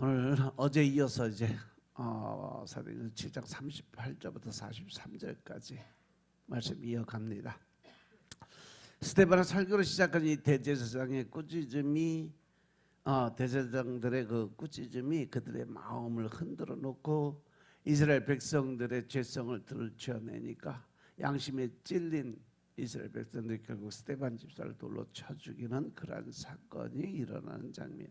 오늘 어제 이어서 이제 사도행전 7장 38절부터 43절까지 말씀 이어갑니다. 스데반의 설교를 시작한 이 대제사장의 꾸짖음이 대제사장들의 그 꾸짖음이 그들의 마음을 흔들어 놓고 이스라엘 백성들의 죄성을 들춰내니까 양심에 찔린 이스라엘 백성들이 결국 스데반 집사를 돌로 쳐 죽이는 그러한 사건이 일어나는 장면.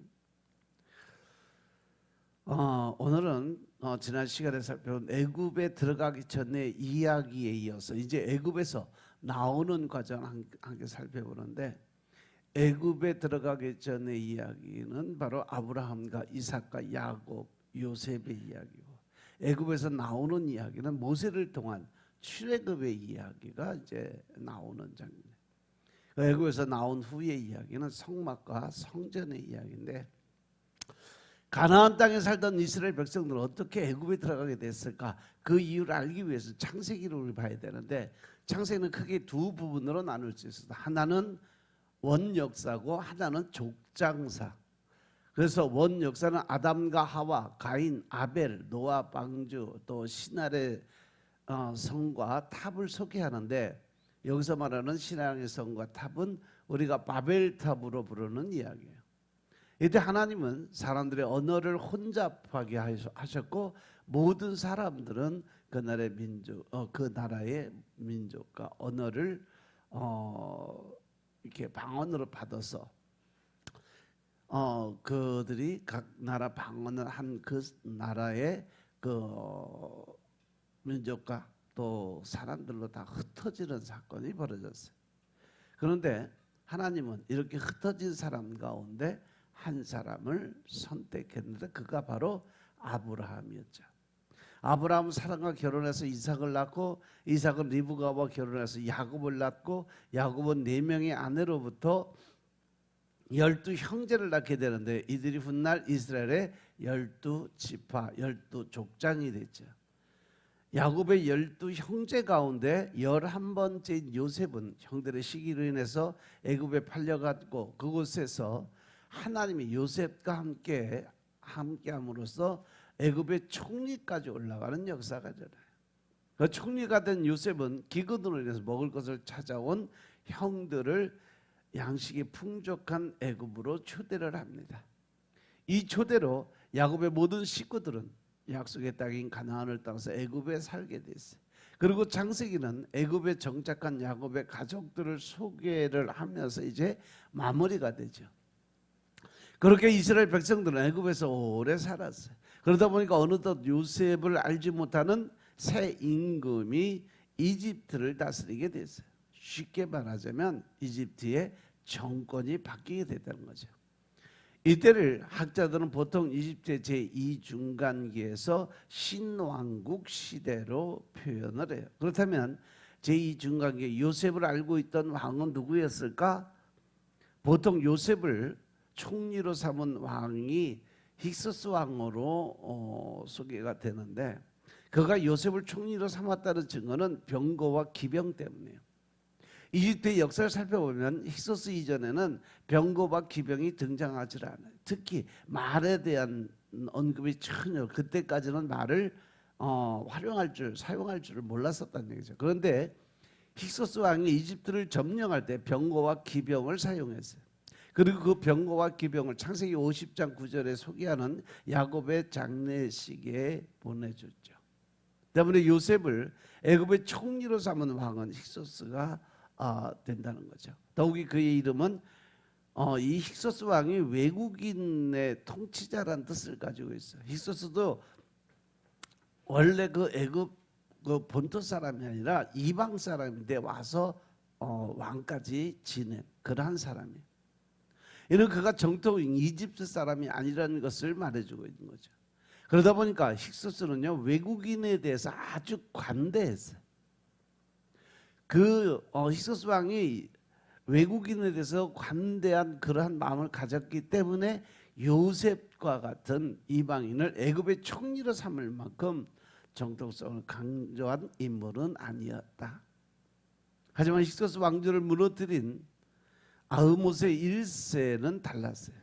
오늘은 지난 시간에 살펴본 애굽에 들어가기 전의 이야기에 이어서 이제 애굽에서 나오는 과정 함께 살펴보는데, 애굽에 들어가기 전의 이야기는 바로 아브라함과 이삭과 야곱, 요셉의 이야기고, 애굽에서 나오는 이야기는 모세를 통한 출애굽의 이야기가 이제 나오는 장면. 애굽에서 나온 후의 이야기는 성막과 성전의 이야기인데, 가나안 땅에 살던 이스라엘 백성들은 어떻게 애굽에 들어가게 됐을까? 그 이유를 알기 위해서 창세기를 우리 봐야 되는데, 창세기는 크게 두 부분으로 나눌 수 있습니다. 하나는 원역사고 하나는 족장사. 그래서 원역사는 아담과 하와, 가인, 아벨, 노아, 방주, 또 신할의 성과 탑을 소개하는데, 여기서 말하는 신앙의 성과 탑은 우리가 바벨탑으로 부르는 이야기예요. 이때 하나님은 사람들의 언어를 혼잡하게 하셨고, 모든 사람들은 그 나라의 민족과 언어를 이렇게 방언으로 받아서 그들이 각 나라 방언을 한 그 나라의 그 민족과 또 사람들로 다 흩어지는 사건이 벌어졌어요. 그런데 하나님은 이렇게 흩어진 사람 가운데 한 사람을 선택했는데, 그가 바로 아브라함이었죠. 아브라함은 사랑과 결혼해서 이삭을 낳고, 이삭은 리브가와 결혼해서 야곱을 낳고, 야곱은 4명의 아내로부터 12 형제를 낳게 되는데, 이들이 훗날 이스라엘의 12지파, 12족장이 됐죠. 야곱의 12 형제 가운데 11번째인 요셉은 형들의 시기로 인해서 애굽에 팔려갔고, 그곳에서 하나님이 요셉과 함께함으로써 애굽의 총리까지 올라가는 역사가 일어나요. 그 총리가 된 요셉은 기근으로 인해서 먹을 것을 찾아온 형들을 양식이 풍족한 애굽으로 초대를 합니다. 이 초대로 야곱의 모든 식구들은 약속의 땅인 가나안을 떠나서 애굽에 살게 됐어요. 그리고 창세기는 애굽에 정착한 야곱의 가족들을 소개를 하면서 이제 마무리가 되죠. 그렇게 이스라엘 백성들은 애굽에서 오래 살았어요. 그러다 보니까 어느덧 요셉을 알지 못하는 새 임금이 이집트를 다스리게 됐어요. 쉽게 말하자면 이집트의 정권이 바뀌게 됐다는 거죠. 이때를 학자들은 보통 이집트의 제2중간기에서 신왕국 시대로 표현을 해요. 그렇다면 제2중간기에 요셉을 알고 있던 왕은 누구였을까? 보통 요셉을 총리로 삼은 왕이 힉소스 왕으로 소개가 되는데, 그가 요셉을 총리로 삼았다는 증거는 병거와 기병 때문이에요. 이집트의 역사를 살펴보면 힉소스 이전에는 병거와 기병이 등장하지 않아요. 특히 말에 대한 언급이 전혀, 그때까지는 말을 사용할 줄을 몰랐었다는 얘기죠. 그런데 힉소스 왕이 이집트를 점령할 때 병거와 기병을 사용했어요. 그리고 그 병거와 기병을 창세기 50장 9절에 소개하는 야곱의 장례식에 보내줬죠. 때문에 요셉을 애굽의 총리로 삼은 왕은 힉소스가 된다는 거죠. 더욱이 그의 이름은 이 힉소스 왕이 외국인의 통치자라는 뜻을 가지고 있어요. 힉소스도 원래 그 애굽 그 본토 사람이 아니라 이방 사람인데 와서 왕까지 지낸 그러한 사람이에요. 이는 그가 정통인 이집트 사람이 아니라는 것을 말해주고 있는 거죠. 그러다 보니까 힉소스는요, 외국인에 대해서 아주 관대했어요. 그 힉소스 왕이 외국인에 대해서 관대한 그러한 마음을 가졌기 때문에 요셉과 같은 이방인을 애굽의 총리로 삼을 만큼 정통성을 강조한 인물은 아니었다. 하지만 힉소스 왕조를 무너뜨린 아흐모스 1세는 달랐어요.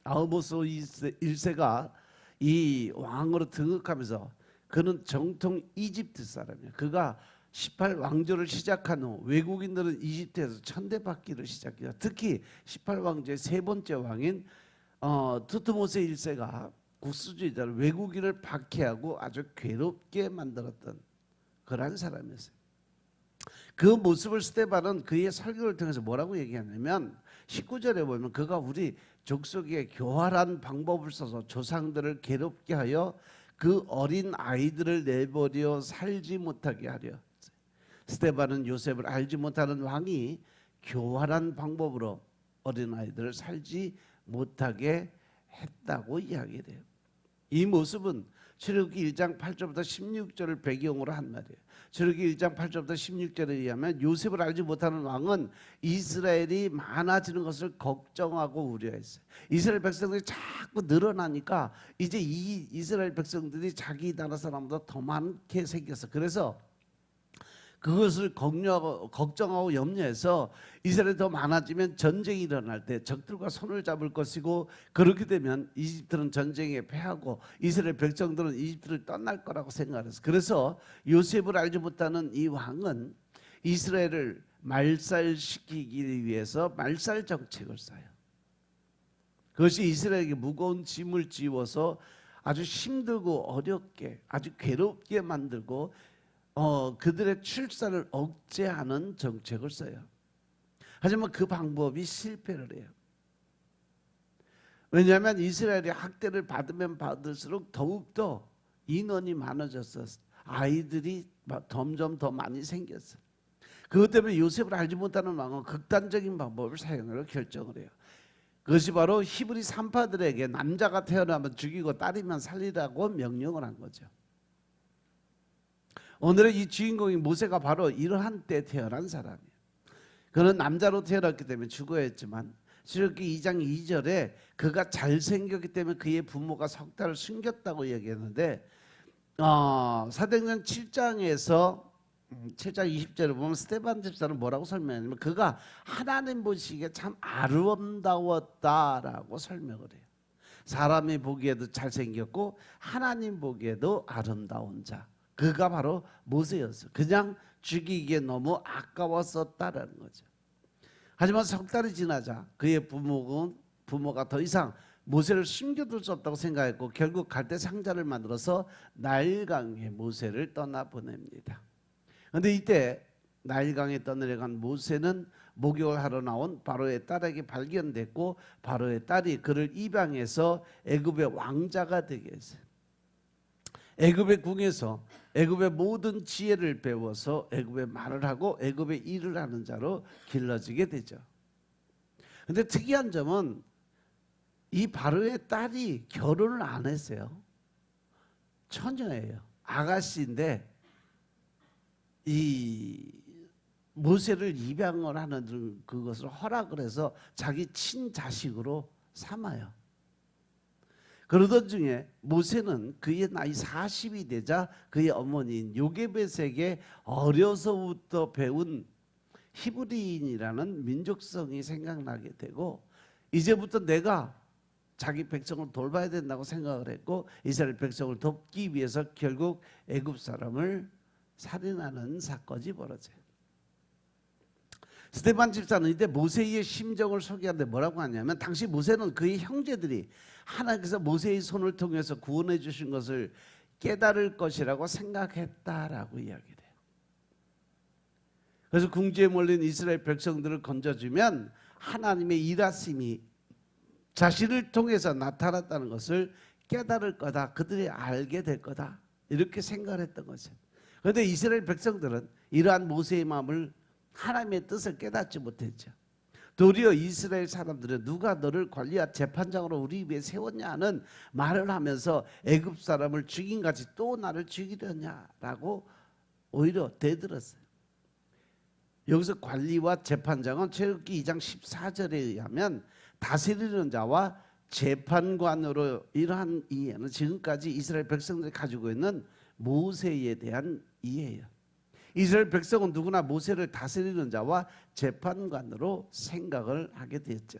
아흐모스 1세가 이 왕으로 등극하면서 그는 정통 이집트 사람이에요. 그가 18왕조를 시작한 후 외국인들은 이집트에서 천대받기를 시작해요. 특히 18왕조의 세 번째 왕인 두트모세 1세가 국수주의자를 외국인을 박해하고 아주 괴롭게 만들었던 그러한 사람이었어요. 그 모습을 스데반은 그의 설교를 통해서 뭐라고 얘기하냐면 19절에 보면 그가 우리 족속의 교활한 방법을 써서 조상들을 괴롭게 하여 그 어린 아이들을 내버려 살지 못하게 하려. 스데반은 요셉을 알지 못하는 왕이 교활한 방법으로 어린 아이들을 살지 못하게 했다고 이야기를 해요. 이 모습은 출애굽기 1장 8절부터 16절을 배경으로 한 말이에요. 출애굽기 1장 8절부터 16절에 의하면 요셉을 알지 못하는 왕은 이스라엘이 많아지는 것을 걱정하고 우려했어요. 이스라엘 백성들이 자꾸 늘어나니까 이제 이 이스라엘 백성들이 자기 나라 사람보다 더 많게 생겼어. 그래서 그것을 걱정하고 염려해서 이스라엘이 더 많아지면 전쟁이 일어날 때 적들과 손을 잡을 것이고, 그렇게 되면 이집트는 전쟁에 패하고 이스라엘 백성들은 이집트를 떠날 거라고 생각했어요. 그래서 요셉을 알지 못하는 이 왕은 이스라엘을 말살시키기 위해서 말살 정책을 써요. 그것이 이스라엘에게 무거운 짐을 지워서 아주 힘들고 어렵게 아주 괴롭게 만들고 그들의 출산을 억제하는 정책을 써요. 하지만 그 방법이 실패를 해요. 왜냐하면 이스라엘이 학대를 받으면 받을수록 더욱더 인원이 많아져서 아이들이 점점 더 많이 생겼어요. 그것 때문에 요셉을 알지 못하는 왕은 극단적인 방법을 사용하려 결정을 해요. 그것이 바로 히브리 산파들에게 남자가 태어나면 죽이고 딸이면 살리라고 명령을 한 거죠. 오늘의 이 주인공인 모세가 바로 이러한 때 태어난 사람이에요. 그는 남자로 태어났기 때문에 죽어야 했지만 출애굽기 2장 2절에 그가 잘생겼기 때문에 그의 부모가 석 달을 숨겼다고 얘기했는데 사도행전 7장에서 7장 20절에 보면 스데반 집사는 뭐라고 설명하냐면 그가 하나님 보시기에 참 아름다웠다라고 설명을 해요. 사람이 보기에도 잘생겼고 하나님 보기에도 아름다운 자, 그가 바로 모세였어. 그냥 죽이기에 너무 아까웠었다라는 거죠. 하지만 석 달이 지나자 그의 부모가 더 이상 모세를 숨겨둘 수 없다고 생각했고 결국 갈대 상자를 만들어서 나일강에 모세를 떠나보냅니다. 그런데 이때 나일강에 떠내려간 모세는 목욕을 하러 나온 바로의 딸에게 발견됐고 바로의 딸이 그를 입양해서 애굽의 왕자가 되게 했어요. 애굽의 궁에서 애굽의 모든 지혜를 배워서 애굽의 말을 하고 애굽의 일을 하는 자로 길러지게 되죠. 그런데 특이한 점은 이 바로의 딸이 결혼을 안 했어요. 처녀예요. 아가씨인데 이 모세를 입양을 하는 그것을 허락을 해서 자기 친자식으로 삼아요. 그러던 중에 모세는 그의 나이 40이 되자 그의 어머니인 요게벳에게 어려서부터 배운 히브리인이라는 민족성이 생각나게 되고 이제부터 내가 자기 백성을 돌봐야 된다고 생각을 했고 이스라엘 백성을 돕기 위해서 결국 애굽 사람을 살인하는 사건이 벌어져요. 스데반 집사는 이때 모세의 심정을 소개하는데 뭐라고 하냐면 당시 모세는 그의 형제들이 하나님께서 모세의 손을 통해서 구원해 주신 것을 깨달을 것이라고 생각했다라고 이야기를 해요. 그래서 궁지에 몰린 이스라엘 백성들을 건져주면 하나님의 일하심이 자신을 통해서 나타났다는 것을 깨달을 거다. 그들이 알게 될 거다. 이렇게 생각을 했던 거죠. 그런데 이스라엘 백성들은 이러한 모세의 마음을 하나님의 뜻을 깨닫지 못했죠. 도리어 이스라엘 사람들은 누가 너를 관리와 재판장으로 우리 위에 세웠냐는 말을 하면서 애굽 사람을 죽인 같이 또 나를 죽이려냐라고 오히려 대들었어요. 여기서 관리와 재판장은 출애굽기 2장 14절에 의하면 다스리는 자와 재판관으로 이러한 이해는 지금까지 이스라엘 백성들이 가지고 있는 모세에 대한 이해예요. 이스라엘 백성은 누구나 모세를 다스리는 자와 재판관으로 생각을 하게 됐죠.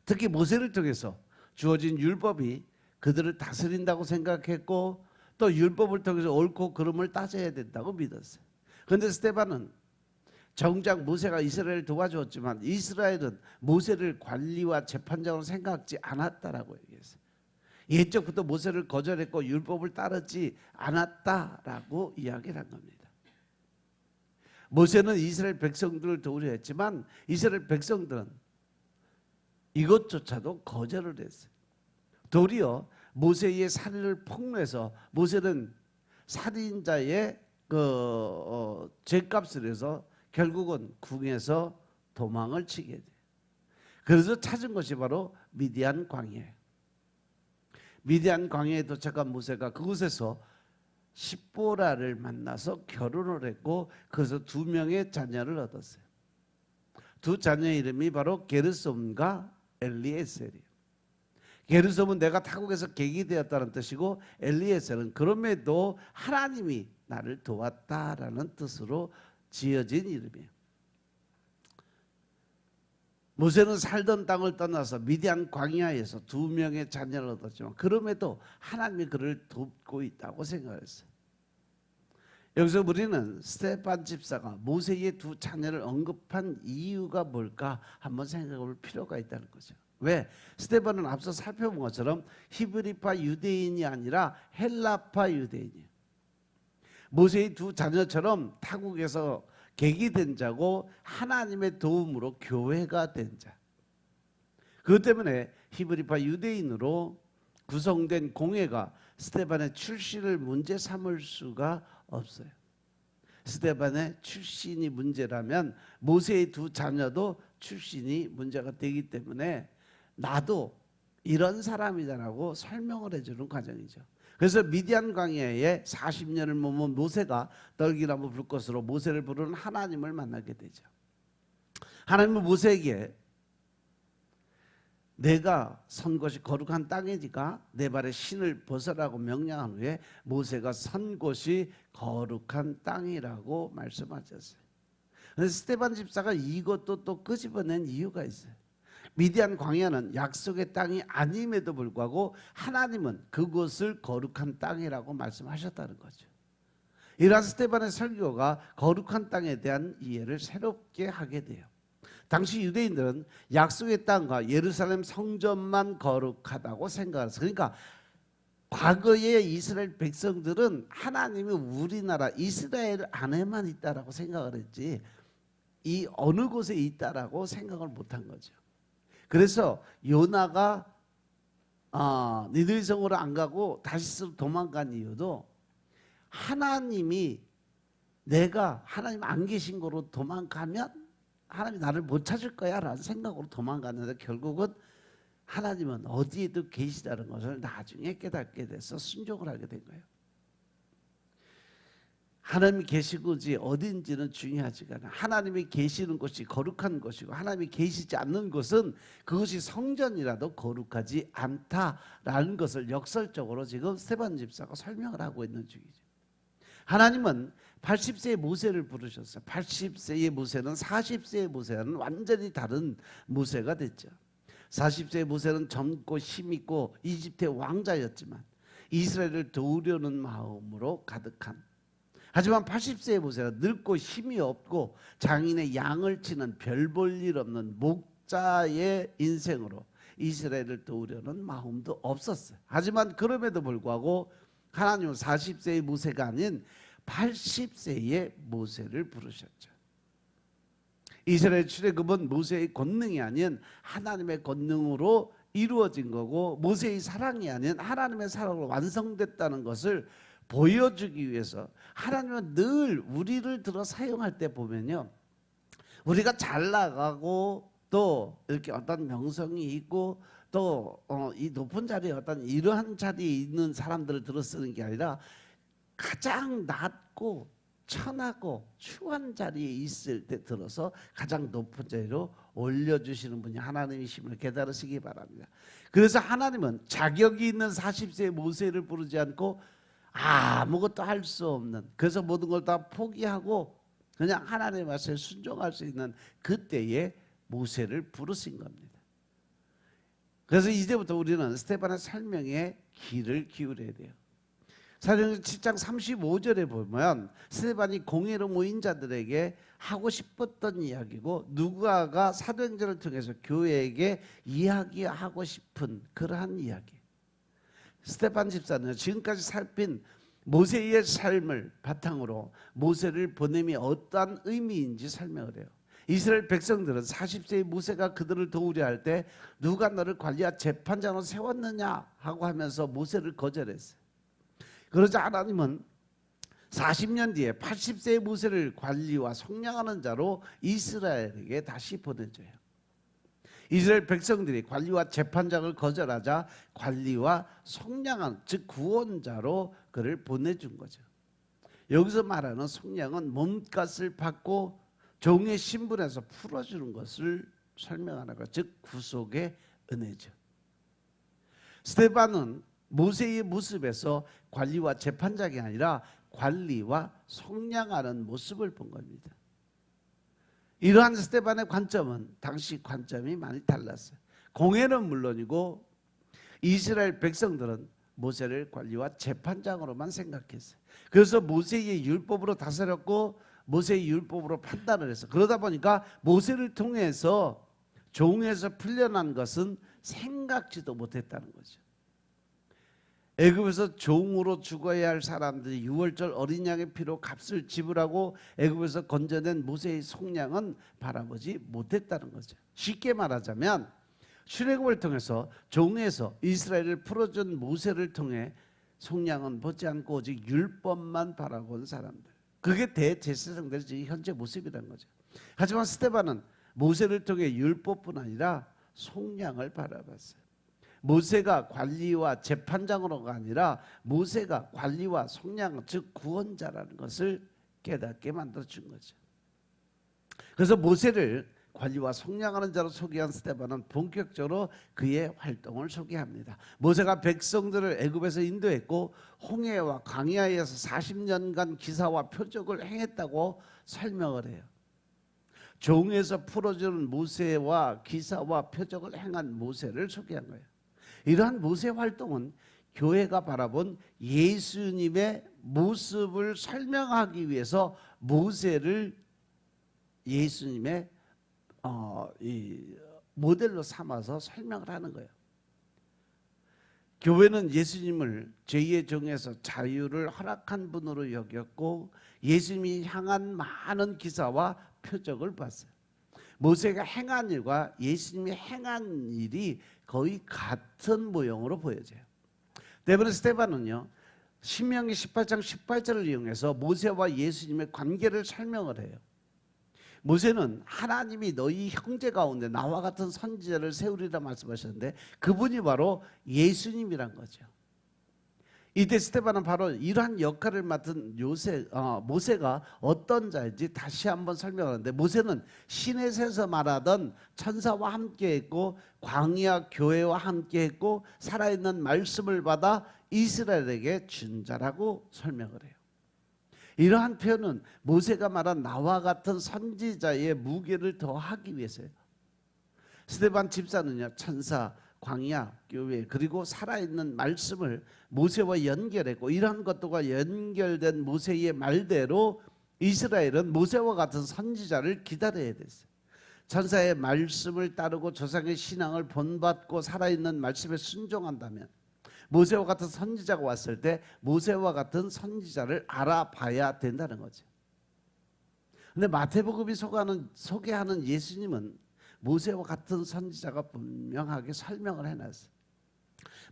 특히 모세를 통해서 주어진 율법이 그들을 다스린다고 생각했고 또 율법을 통해서 옳고 그름을 따져야 된다고 믿었어요. 그런데 스데반은 정작 모세가 이스라엘을 도와주었지만 이스라엘은 모세를 관리와 재판장으로 생각지 않았다라고 얘기했어요. 옛적부터 모세를 거절했고 율법을 따르지 않았다라고 이야기를 한 겁니다. 모세는 이스라엘 백성들을 도우려 했지만 이스라엘 백성들은 이것조차도 거절을 했어요. 도리어 모세의 살인을 폭로해서 모세는 살인자의 죄값을 해서 결국은 궁에서 도망을 치게 돼요. 그래서 찾은 것이 바로 미디안 광야예요. 미디안 광야에 도착한 모세가 그곳에서 십보라를 만나서 결혼을 했고 그래서 2명의 자녀를 얻었어요. 2 자녀의 이름이 바로 게르솜과 엘리에셀이에요. 게르솜은 내가 타국에서 객이 되었다는 뜻이고 엘리에셀은 그럼에도 하나님이 나를 도왔다라는 뜻으로 지어진 이름이에요. 모세는 살던 땅을 떠나서 미디안 광야에서 2명의 자녀를 얻었지만 그럼에도 하나님이 그를 돕고 있다고 생각했어요. 여기서 우리는 스데반 집사가 모세의 2 자녀를 언급한 이유가 뭘까 한번 생각해 볼 필요가 있다는 거죠. 왜? 스데반은 앞서 살펴본 것처럼 히브리파 유대인이 아니라 헬라파 유대인이에요. 모세의 2 자녀처럼 타국에서 객이 된 자고 하나님의 도움으로 교회가 된 자. 그것 때문에 히브리파 유대인으로 구성된 공회가 스데반의 출신을 문제 삼을 수가 없어요. 스데반의 출신이 문제라면 모세의 2 자녀도 출신이 문제가 되기 때문에 나도 이런 사람이다라고 설명을 해주는 과정이죠. 그래서 미디안 광야에 40년을 머문 모세가 떨기나무 불꽃으로 모세를 부르는 하나님을 만나게 되죠. 하나님은 모세에게 내가 선 곳이 거룩한 땅이니까 내 발에 신을 벗으라고 명령한 후에 모세가 선 곳이 거룩한 땅이라고 말씀하셨어요. 그래서 스데반 집사가 이것도 또 끄집어낸 이유가 있어요. 미디안 광야는 약속의 땅이 아님에도 불구하고 하나님은 그곳을 거룩한 땅이라고 말씀하셨다는 거죠. 이러한 스데반의 설교가 거룩한 땅에 대한 이해를 새롭게 하게 돼요. 당시 유대인들은 약속의 땅과 예루살렘 성전만 거룩하다고 생각했어요. 그러니까 과거의 이스라엘 백성들은 하나님이 우리나라 이스라엘 안에만 있다라고 생각을 했지 이 어느 곳에 있다라고 생각을 못한 거죠. 그래서 요나가 니느웨 성으로 안 가고 다시스로 도망간 이유도 하나님이 내가 하나님 안 계신 곳으로 도망가면 하나님이 나를 못 찾을 거야 라는 생각으로 도망갔는데 결국은 하나님은 어디에도 계시다는 것을 나중에 깨닫게 돼서 순종을 하게 된 거예요. 하나님이 계시고지 어딘지는 중요하지가 않아요. 하나님이 계시는 곳이 거룩한 것이고 하나님이 계시지 않는 곳은 그것이 성전이라도 거룩하지 않다라는 것을 역설적으로 지금 스데반 집사가 설명을 하고 있는 중이죠. 하나님은 80세의 모세를 부르셨어요. 80세의 모세는 40세의 모세와는 완전히 다른 모세가 됐죠. 40세의 모세는 젊고 힘있고 이집트의 왕자였지만 이스라엘을 도우려는 마음으로 가득한, 하지만 80세의 모세는 늙고 힘이 없고 장인의 양을 치는 별 볼 일 없는 목자의 인생으로 이스라엘을 도우려는 마음도 없었어요. 하지만 그럼에도 불구하고 하나님은 40세의 모세가 아닌 80세의 모세를 부르셨죠. 이스라엘 출애굽은 모세의 권능이 아닌 하나님의 권능으로 이루어진 거고 모세의 사랑이 아닌 하나님의 사랑으로 완성됐다는 것을 보여주기 위해서 하나님은 늘 우리를 들어 사용할 때 보면요, 우리가 잘 나가고 또 이렇게 어떤 명성이 있고 또 이 높은 자리에 어떤 이러한 자리에 있는 사람들을 들어 쓰는 게 아니라 가장 낮고 천하고 추한 자리에 있을 때 들어서 가장 높은 자리로 올려주시는 분이 하나님이심을 깨달으시기 바랍니다. 그래서 하나님은 자격이 있는 40세의 모세를 부르지 않고 아무것도 할 수 없는, 그래서 모든 걸 다 포기하고 그냥 하나님의 말씀에 순종할 수 있는 그때의 모세를 부르신 겁니다. 그래서 이제부터 우리는 스데반의 설명에 귀를 기울여야 돼요. 사도행전 7장 35절에 보면 스데반이 공회로 모인 자들에게 하고 싶었던 이야기고, 누가가 사도행전을 통해서 교회에게 이야기하고 싶은 그러한 이야기. 스데반 집사는 지금까지 살핀 모세의 삶을 바탕으로 모세를 보냄이 어떠한 의미인지 설명을 해요. 이스라엘 백성들은 40세의 모세가 그들을 도우려 할 때 누가 너를 관리와 재판장으로 세웠느냐 하고 하면서 모세를 거절했어요. 그러자 하나님은 40년 뒤에 80세의 모세를 관리와 속량하는 자로 이스라엘에게 다시 보내줘요. 이스라엘 백성들이 관리와 재판장을 거절하자 관리와 속량한, 즉 구원자로 그를 보내준 거죠. 여기서 말하는 속량은 몸값을 받고 종의 신분에서 풀어주는 것을 설명하는 것, 즉 구속의 은혜죠. 스데반은 모세의 모습에서 관리와 재판장이 아니라 관리와 속량하는 모습을 본 겁니다. 이러한 스데반의 관점은 당시 관점이 많이 달랐어요. 공회는 물론이고 이스라엘 백성들은 모세를 관리와 재판장으로만 생각했어요. 그래서 모세의 율법으로 다스렸고 모세의 율법으로 판단을 했어. 그러다 보니까 모세를 통해서 종에서 풀려난 것은 생각지도 못했다는 거죠. 애굽에서 종으로 죽어야 할 사람들이 유월절 어린 양의 피로 값을 지불하고 애굽에서 건져낸 모세의 속량은 바라보지 못했다는 거죠. 쉽게 말하자면 출애굽을 통해서 종에서 이스라엘을 풀어준 모세를 통해 속량은 보지 않고 오직 율법만 바라본 사람들, 그게 대제사장들의 현재 모습이라는 거죠. 하지만 스데반은 모세를 통해 율법뿐 아니라 속량을 바라봤어요. 모세가 관리와 재판장으로가 아니라 모세가 관리와 속량, 즉 구원자라는 것을 깨닫게 만들어준 거죠. 그래서 모세를 관리와 속량하는 자로 소개한 스데반은 본격적으로 그의 활동을 소개합니다. 모세가 백성들을 애굽에서 인도했고 홍해와 광야에서 40년간 기사와 표적을 행했다고 설명을 해요. 종에서 풀어주는 모세와 기사와 표적을 행한 모세를 소개한 거예요. 이러한 모세 활동은 교회가 바라본 예수님의 모습을 설명하기 위해서 모세를 예수님의 이 모델로 삼아서 설명을 하는 거예요. 교회는 예수님을 제2의 종에서 자유를 허락한 분으로 여겼고 예수님이 향한 많은 기사와 표적을 봤어요. 모세가 행한 일과 예수님이 행한 일이 거의 같은 모형으로 보여져요. 때문에 스데반은요, 신명기 18장 18절을 이용해서 모세와 예수님의 관계를 설명을 해요. 모세는 하나님이 너희 형제 가운데 나와 같은 선지자를 세우리라 말씀하셨는데 그분이 바로 예수님이란 거죠. 이때 스데반은 바로 이러한 역할을 맡은 모세가 어떤 자인지 다시 한번 설명하는데, 모세는 시내에서 말하던 천사와 함께했고 광야 교회와 함께했고 살아있는 말씀을 받아 이스라엘에게 준 자라고 설명을 해요. 이러한 표현은 모세가 말한 나와 같은 선지자의 무게를 더하기 위해서예요. 스데반 집사는요, 천사, 광야, 교회, 그리고 살아있는 말씀을 모세와 연결했고 이러한 것들과 연결된 모세의 말대로 이스라엘은 모세와 같은 선지자를 기다려야 됐어요. 천사의 말씀을 따르고 조상의 신앙을 본받고 살아있는 말씀에 순종한다면 모세와 같은 선지자가 왔을 때 모세와 같은 선지자를 알아봐야 된다는 거죠. 근데 마태복음이 소개하는 예수님은 모세와 같은 선지자가 분명하게 설명을 해놨어요.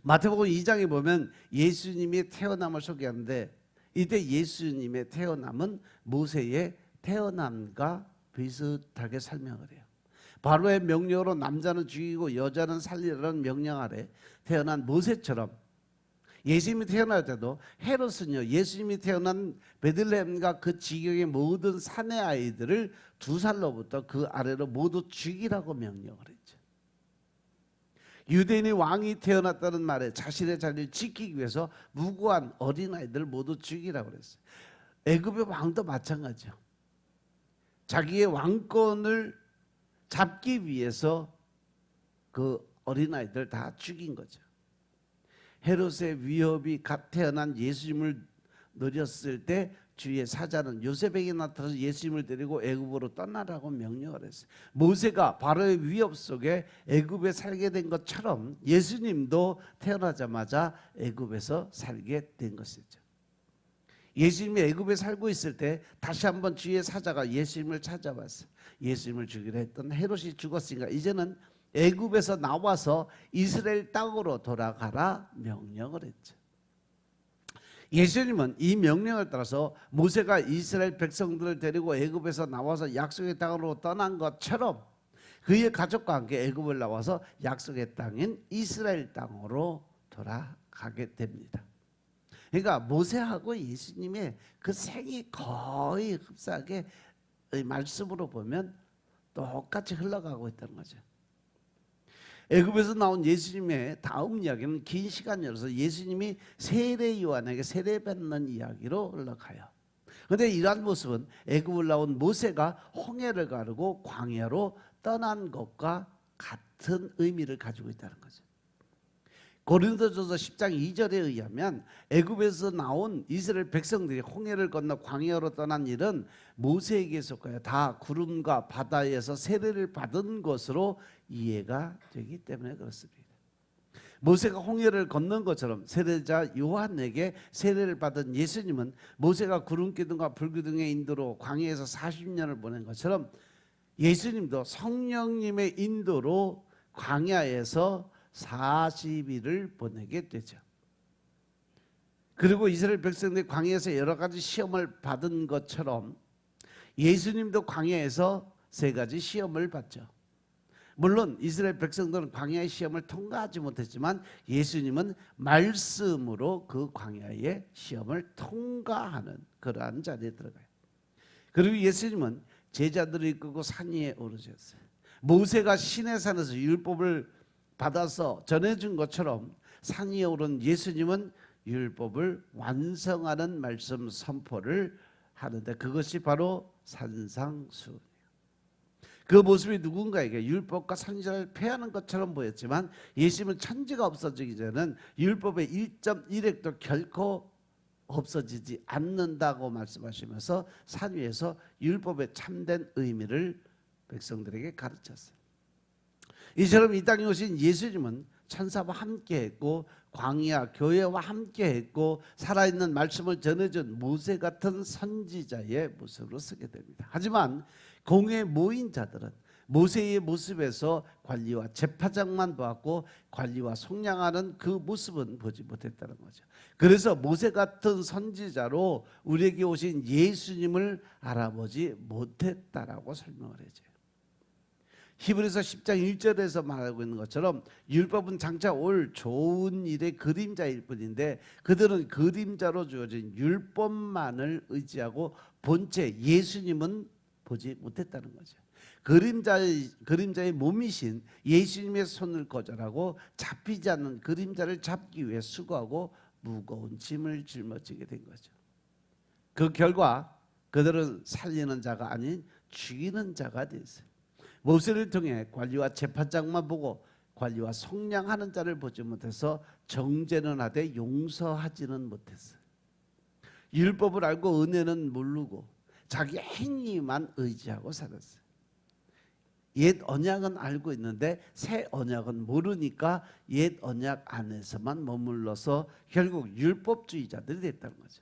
마태복음 2장에 보면 예수님이 태어남을 소개하는데 이때 예수님의 태어남은 모세의 태어남과 비슷하게 설명을 해요. 바로의 명령으로 남자는 죽이고 여자는 살리라는 명령 아래 태어난 모세처럼 예수님이 태어날 때도 헤롯은요, 예수님이 태어난 베들레헴과 그 지경의 모든 사내 아이들을 2살로부터 그 아래로 모두 죽이라고 명령을 했죠. 유대인이 왕이 태어났다는 말에 자신의 자리를 지키기 위해서 무고한 어린아이들 모두 죽이라고 그랬어요. 애굽의 왕도 마찬가지죠. 자기의 왕권을 잡기 위해서 그 어린아이들 다 죽인 거죠. 헤롯의 위협이 갓 태어난 예수님을 노렸을 때 주의 사자는 요셉에게 나타나서 예수님을 데리고 애굽으로 떠나라고 명령을 했어요. 모세가 바로의 위협 속에 애굽에 살게 된 것처럼 예수님도 태어나자마자 애굽에서 살게 된 것이죠. 예수님이 애굽에 살고 있을 때 다시 한번 주의 사자가 예수님을 찾아왔어요. 예수님을 죽이려 했던 헤롯이 죽었으니까 이제는 애굽에서 나와서 이스라엘 땅으로 돌아가라 명령을 했죠. 예수님은 이 명령을 따라서 모세가 이스라엘 백성들을 데리고 애굽에서 나와서 약속의 땅으로 떠난 것처럼 그의 가족과 함께 애굽을 나와서 약속의 땅인 이스라엘 땅으로 돌아가게 됩니다. 그러니까 모세하고 예수님의 그 생이 거의 흡사하게 말씀으로 보면 똑같이 흘러가고 있다는 거죠. 애굽에서 나온 예수님의 다음 이야기는 긴 시간이어서 예수님이 세례 요한에게 세례받는 이야기로 흘러가요. 그런데 이러한 모습은 애굽을 나온 모세가 홍해를 가르고 광야로 떠난 것과 같은 의미를 가지고 있다는 거죠. 고린도전서 10장 2절에 의하면 애굽에서 나온 이스라엘 백성들이 홍해를 건너 광야로 떠난 일은 모세에게 속하여 다 구름과 바다에서 세례를 받은 것으로 이해가 되기 때문에 그렇습니다. 모세가 홍해를 건넌 것처럼 세례자 요한에게 세례를 받은 예수님은 모세가 구름기둥과 불기둥의 인도로 광야에서 40년을 보낸 것처럼 예수님도 성령님의 인도로 광야에서 40일을 보내게 되죠. 그리고 이스라엘 백성들이 광야에서 여러 가지 시험을 받은 것처럼 예수님도 광야에서 세 가지 시험을 받죠. 물론 이스라엘 백성들은 광야의 시험을 통과하지 못했지만 예수님은 말씀으로 그 광야의 시험을 통과하는 그러한 자리에 들어가요. 그리고 예수님은 제자들을 이끌고 산 위에 오르셨어요. 모세가 시내산에서 율법을 받아서 전해준 것처럼 산 위에 오른 예수님은 율법을 완성하는 말씀 선포를 하는데 그것이 바로 산상수훈이에요. 그 모습이 누군가에게 율법과 선지자를 폐하는 것처럼 보였지만 예수님은 천지가 없어지기 전에는 율법의 1.1획도 결코 없어지지 않는다고 말씀하시면서 산 위에서 율법의 참된 의미를 백성들에게 가르쳤어요. 이처럼 이 땅에 오신 예수님은 천사와 함께했고 광야 교회와 함께했고 살아있는 말씀을 전해준 모세 같은 선지자의 모습으로 서게 됩니다. 하지만 공회에 모인 자들은 모세의 모습에서 관리와 제사장만 보았고 관리와 속량하는 그 모습은 보지 못했다는 거죠. 그래서 모세 같은 선지자로 우리에게 오신 예수님을 알아보지 못했다라고 설명을 해줘요. 히브리서 10장 1절에서 말하고 있는 것처럼 율법은 장차 올 좋은 일의 그림자일 뿐인데 그들은 그림자로 주어진 율법만을 의지하고 본체 예수님은 보지 못했다는 거죠. 그림자의 몸이신 예수님의 손을 거절하고 잡히지 않는 그림자를 잡기 위해 수고하고 무거운 짐을 짊어지게 된 거죠. 그 결과 그들은 살리는 자가 아닌 죽이는 자가 됐어요. 모세를 통해 관리와 재판장만 보고 관리와 속량하는 자를 보지 못해서 정죄는 하되 용서하지는 못했어요. 율법을 알고 은혜는 모르고 자기 행위만 의지하고 살았어요. 옛 언약은 알고 있는데 새 언약은 모르니까 옛 언약 안에서만 머물러서 결국 율법주의자들이 됐다는 거죠.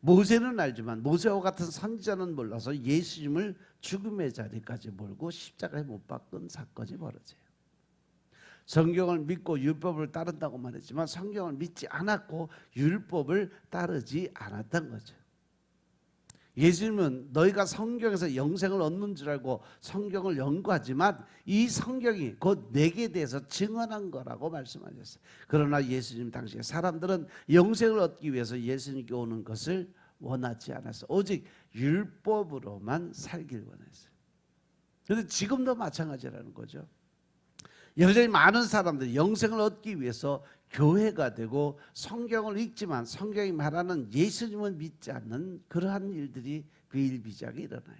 모세는 알지만 모세와 같은 선지자는 몰라서 예수님을 죽음의 자리까지 몰고 십자가에 못 박은 사건이 벌어져요. 성경을 믿고 율법을 따른다고 말했지만 성경을 믿지 않았고 율법을 따르지 않았던 거죠. 예수님은 너희가 성경에서 영생을 얻는 줄 알고 성경을 연구하지만 이 성경이 곧 내게 대해서 증언한 거라고 말씀하셨어요. 그러나 예수님 당시에 사람들은 영생을 얻기 위해서 예수님께 오는 것을 원하지 않았어요. 오직 율법으로만 살길 원했어요. 그런데 지금도 마찬가지라는 거죠. 여전히 많은 사람들이 영생을 얻기 위해서 교회가 되고 성경을 읽지만 성경이 말하는 예수님을 믿지 않는 그러한 일들이 비일비재하게 일어나요.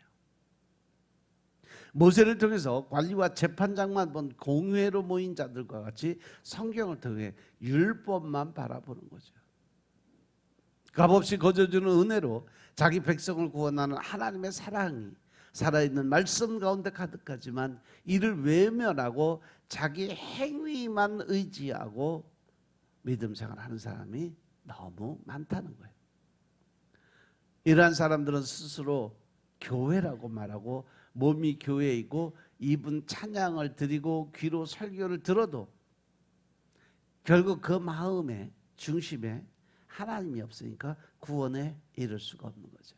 모세를 통해서 관리와 재판장만 본 공회로 모인 자들과 같이 성경을 통해 율법만 바라보는 거죠. 값없이 거저주는 은혜로 자기 백성을 구원하는 하나님의 사랑이 살아있는 말씀 가운데 가득하지만 이를 외면하고 자기 행위만 의지하고 믿음 생활하는 사람이 너무 많다는 거예요. 이러한 사람들은 스스로 교회라고 말하고 몸이 교회이고 입은 찬양을 드리고 귀로 설교를 들어도 결국 그 마음의 중심에 하나님이 없으니까 구원에 이를 수가 없는 거죠.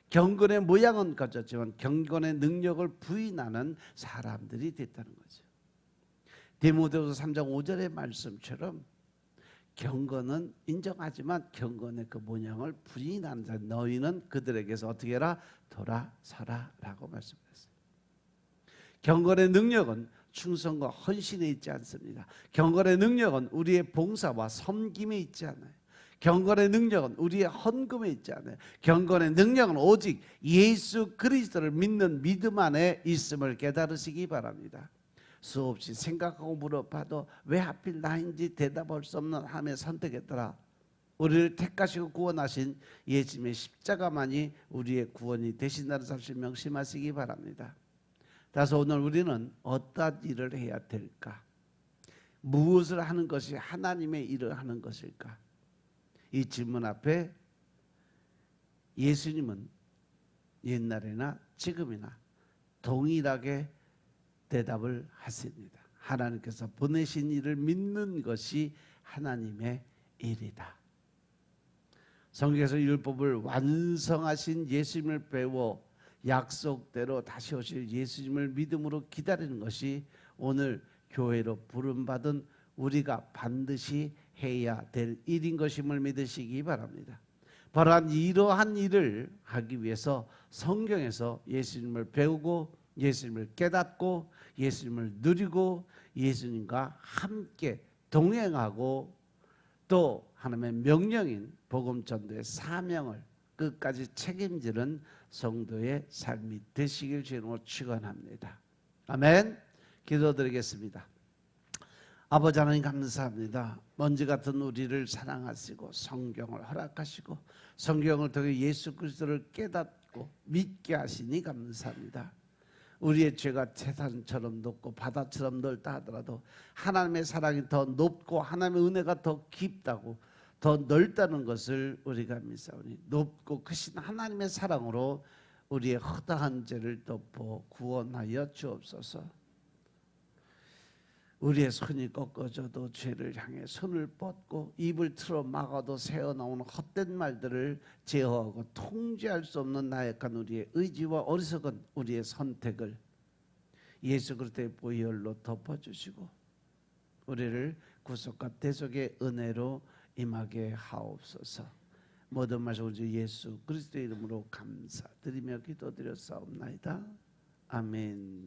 경건의 모양은 가졌지만 경건의 능력을 부인하는 사람들이 됐다는 거죠. 디모데후서 3장 5절의 말씀처럼 경건은 인정하지만 경건의 그 모양을 부인하는 자 너희는 그들에게서 어떻게 해라? 돌아서라 라고 말씀했어요. 경건의 능력은 충성과 헌신에 있지 않습니다. 경건의 능력은 우리의 봉사와 섬김에 있지 않아요. 경건의 능력은 우리의 헌금에 있지 않아요. 경건의 능력은 오직 예수 그리스도를 믿는 믿음 안에 있음을 깨달으시기 바랍니다. 수없이 생각하고 물어봐도 왜 하필 나인지 대답할 수 없는 하나님의 선택했더라. 우리를 택하시고 구원하신 예수님의 십자가만이 우리의 구원이 되신다는 사실 명심하시기 바랍니다. 따라서 오늘 우리는 어떤 일을 해야 될까? 무엇을 하는 것이 하나님의 일을 하는 것일까? 이 질문 앞에 예수님은 옛날이나 지금이나 동일하게 대답을 하십니다. 하나님께서 보내신 일을 믿는 것이 하나님의 일이다. 성경에서 율법을 완성하신 예수님을 배워 약속대로 다시 오실 예수님을 믿음으로 기다리는 것이 오늘 교회로 부름받은 우리가 반드시 해야 될 일인 것임을 믿으시기 바랍니다. 바로 이러한 일을 하기 위해서 성경에서 예수님을 배우고 예수님을 깨닫고 예수님을 누리고 예수님과 함께 동행하고 또 하나님의 명령인 복음 전도의 사명을 끝까지 책임지는 성도의 삶이 되시길 주님으로 축원합니다. 아멘. 기도드리겠습니다. 아버지 하나님 감사합니다. 먼지 같은 우리를 사랑하시고 성경을 허락하시고 성경을 통해 예수 그리스도를 깨닫고 믿게 하시니 감사합니다. 우리의 죄가 태산처럼 높고 바다처럼 넓다 하더라도 하나님의 사랑이 더 높고 하나님의 은혜가 더 깊다고 더 넓다는 것을 우리가 믿사오니 높고 크신 하나님의 사랑으로 우리의 허다한 죄를 덮어 구원하여 주옵소서. 우리의 손이 꺾어져도 죄를 향해 손을 뻗고 입을 틀어 막아도 새어나오는 헛된 말들을 제어하고 통제할 수 없는 나약한 우리의 의지와 어리석은 우리의 선택을 예수 그리스도의 보혈로 덮어주시고 우리를 구속과 대속의 은혜로 임하게 하옵소서. 모든 말씀 우리 예수 그리스도의 이름으로 감사드리며 기도드렸사옵나이다. 아멘.